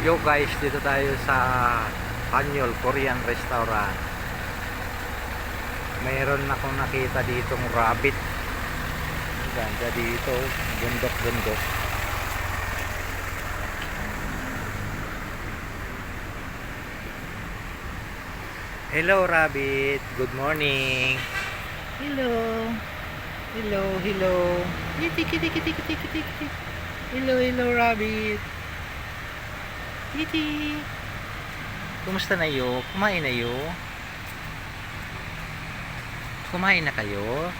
Yo guys, dito tayo sa Panyol Korean Restaurant. Mayroon akong nakita ditong rabbit. Ganda dito, bundok-bundok. Hello rabbit, good morning. Hello. Hello, hello. Kitty, kitty, kitty, kitty, kitty, kitty. Hello, hello rabbit. Kitty. Kumusta na yo? Kumain na yo? Kumain na kayo?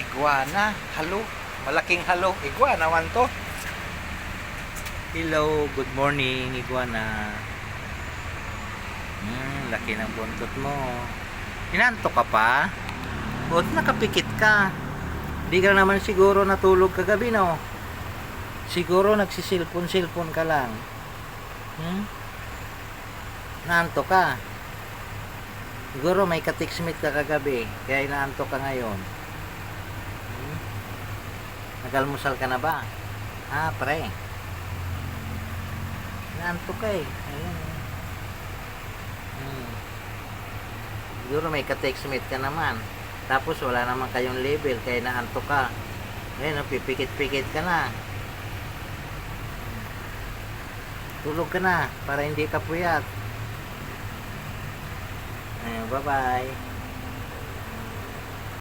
Iguana, halo. Malaking halo. Iguana man to. Hello, good morning iguana. Laki ng buntot mo. Inantok ka pa? O nakapikit ka? Di ka naman siguro natulog kagabi, no? Siguro nagsisilpon-silpon ka lang. Naantok ka? Siguro may ka-text-meet ka kagabi, kaya inaantok ka ngayon. Nagalmusal ka na ba? Pre. Naantok ka eh. Ayun. Siguro may ka-text-meet ka naman. Tapos wala naman kayong label, kaya naantok ka. Ayun, pipikit-pikit ka na. Tulog ka na para hindi ka puyat. Bye-bye.